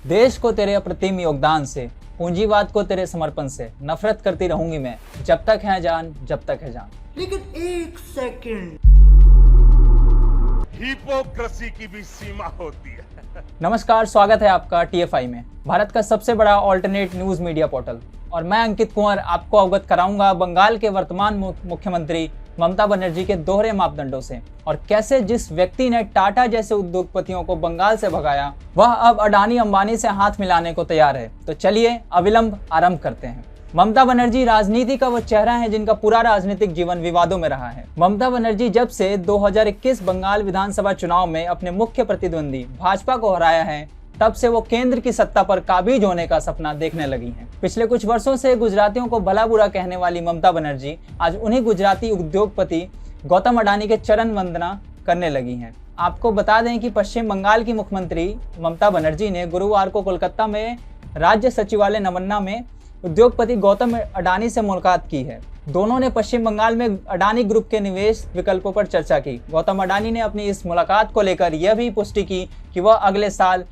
देश को तेरे अप्रतिम योगदान से, पूंजीवाद को तेरे समर्पण से नफरत करती रहूंगी मैं, जब तक है जान, जब तक है जान। लेकिन एक सेकंड, हिपोक्रेसी की भी सीमा होती है। नमस्कार, स्वागत है आपका TFI में, भारत का सबसे बड़ा ऑल्टरनेट न्यूज मीडिया पोर्टल। और मैं अंकित कुंवर आपको अवगत कराऊंगा बंगाल के वर्तमान मुख्यमंत्री ममता बनर्जी के दोहरे मापदंडों से, और कैसे जिस व्यक्ति ने टाटा जैसे उद्योगपतियों को बंगाल से भगाया वह अब अडानी अंबानी से हाथ मिलाने को तैयार है। तो चलिए अविलंब आरंभ करते हैं। ममता बनर्जी राजनीति का वो चेहरा है जिनका पूरा राजनीतिक जीवन विवादों में रहा है। ममता बनर्जी जब से 2021 बंगाल विधानसभा चुनाव में अपने मुख्य प्रतिद्वंदी भाजपा को हराया है, तब से वो केंद्र की सत्ता पर काबिज होने का सपना देखने लगी हैं। पिछले कुछ वर्षों से गुजरातियों को भला बुरा कहने वाली ममता बनर्जी आज उन्हीं गुजराती उद्योगपति गौतम अडानी के चरण वंदना करने लगी हैं। आपको बता दें कि पश्चिम बंगाल की मुख्यमंत्री ममता बनर्जी ने गुरुवार को कोलकाता में राज्य सचिवालय नमन्ना में उद्योगपति गौतम अडानी से मुलाकात की है। दोनों ने पश्चिम बंगाल में अडानी ग्रुप के निवेश विकल्पों पर चर्चा की। गौतम अडानी ने अपनी इस मुलाकात को लेकर यह भी पुष्टि की कि वह अगले साल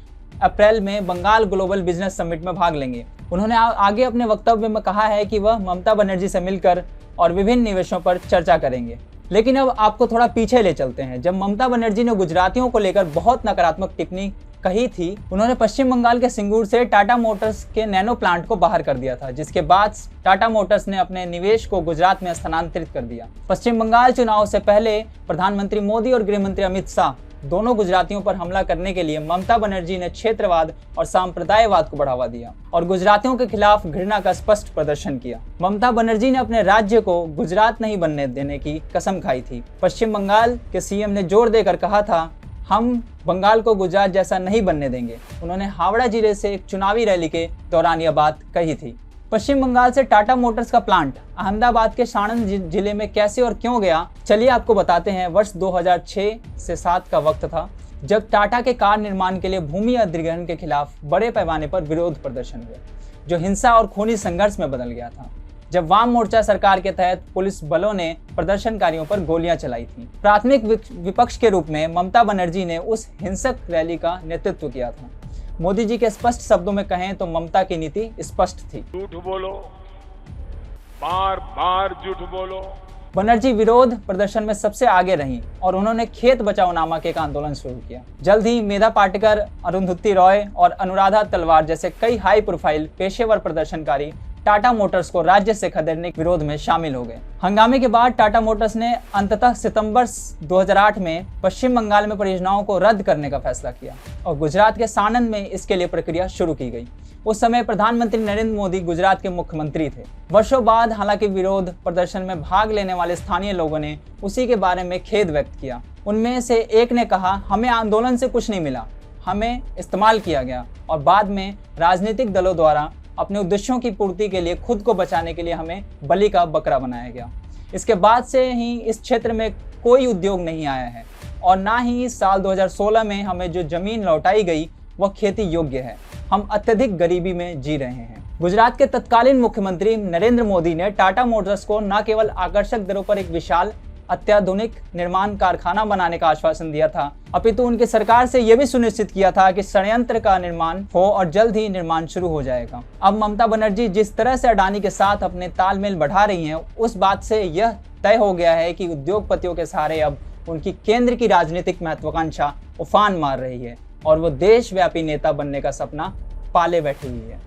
अप्रैल में बंगाल ग्लोबल बिजनेस समिट में भाग लेंगे। उन्होंने आगे अपने वक्तव्य में कहा है कि वह ममता बनर्जी से मिलकर और विभिन्न निवेशों पर चर्चा करेंगे। लेकिन अब आपको थोड़ा पीछे ले चलते हैं। जब ममता बनर्जी ने गुजरातियों को लेकर बहुत नकारात्मक टिप्पणी कही थी, उन्होंने पश्चिम बंगाल के सिंगूर से टाटा मोटर्स के नैनो प्लांट को बाहर कर दिया था, जिसके बाद टाटा मोटर्स ने अपने निवेश को गुजरात में स्थानांतरित कर दिया। पश्चिम बंगाल चुनाव से पहले प्रधानमंत्री मोदी और गृह मंत्री अमित शाह दोनों गुजरातियों पर हमला करने के लिए ममता बनर्जी ने क्षेत्रवाद और सांप्रदायवाद को बढ़ावा दिया और गुजरातियों के खिलाफ घृणा का स्पष्ट प्रदर्शन किया। ममता बनर्जी ने अपने राज्य को गुजरात नहीं बनने देने की कसम खाई थी। पश्चिम बंगाल के CM ने जोर देकर कहा था, हम बंगाल को गुजरात जैसा नहीं बनने देंगे। उन्होंने हावड़ा जिले से एक चुनावी रैली के दौरान यह बात कही थी। पश्चिम बंगाल से टाटा मोटर्स का प्लांट अहमदाबाद के साणंद जिले में कैसे और क्यों गया, चलिए आपको बताते हैं। वर्ष 2006 से 7 का वक्त था जब टाटा के कार निर्माण के लिए भूमि अधिग्रहण के खिलाफ बड़े पैमाने पर विरोध प्रदर्शन हुए, जो हिंसा और खूनी संघर्ष में बदल गया था। जब वाम मोर्चा सरकार के तहत पुलिस बलों ने प्रदर्शनकारियों पर गोलियां चलाई थी। प्राथमिक विपक्ष के रूप में ममता बनर्जी ने उस हिंसक रैली का नेतृत्व किया था। मोदी जी के स्पष्ट शब्दों में कहें तो ममता की नीति स्पष्ट थी, झूठ बोलो, बार बार झूठ बोलो। बनर्जी विरोध प्रदर्शन में सबसे आगे रहीं और उन्होंने खेत बचाओ नामक एक आंदोलन शुरू किया। जल्द ही मेधा पाटेकर, अरुंधति रॉय और अनुराधा तलवार जैसे कई हाई प्रोफाइल पेशेवर प्रदर्शनकारी टाटा मोटर्स को राज्य से खदेड़ने के विरोध में शामिल हो गए। हंगामे के बाद टाटा मोटर्स ने अंततः सितंबर 2008 में पश्चिम बंगाल में परियोजनाओं को रद्द करने का फैसला किया और गुजरात के साणंद में इसके लिए प्रक्रिया शुरू की गई। उस समय प्रधानमंत्री नरेंद्र मोदी गुजरात के मुख्यमंत्री थे। वर्षों बाद हालांकि विरोध प्रदर्शन में भाग लेने वाले स्थानीय लोगों ने उसी के बारे में खेद व्यक्त किया। उनमें से एक ने कहा, हमें आंदोलन से कुछ नहीं मिला, हमें इस्तेमाल किया गया और बाद में राजनीतिक दलों द्वारा अपने उद्देश्यों की पूर्ति के लिए खुद को बचाने के लिए हमें बलि का बकरा बनाया गया। इसके बाद से ही इस क्षेत्र में कोई उद्योग नहीं आया है और ना ही साल 2016 में हमें जो जमीन लौटाई गई वह खेती योग्य है। हम अत्यधिक गरीबी में जी रहे हैं। गुजरात के तत्कालीन मुख्यमंत्री नरेंद्र मोदी ने टाटा मोटर्स को न केवल आकर्षक दरों पर एक विशाल अत्याधुनिक निर्माण कारखाना बनाने का आश्वासन दिया था, अपितु उनकी सरकार से यह भी सुनिश्चित किया था कि संयंत्र का निर्माण हो और जल्द ही निर्माण शुरू हो जाएगा। अब ममता बनर्जी जिस तरह से अडानी के साथ अपने तालमेल बढ़ा रही हैं, उस बात से यह तय हो गया है कि उद्योगपतियों के सहारे अब उनकी केंद्र की राजनीतिक महत्वाकांक्षा उफान मार रही है और वो देशव्यापी नेता बनने का सपना पाले बैठी हुई है।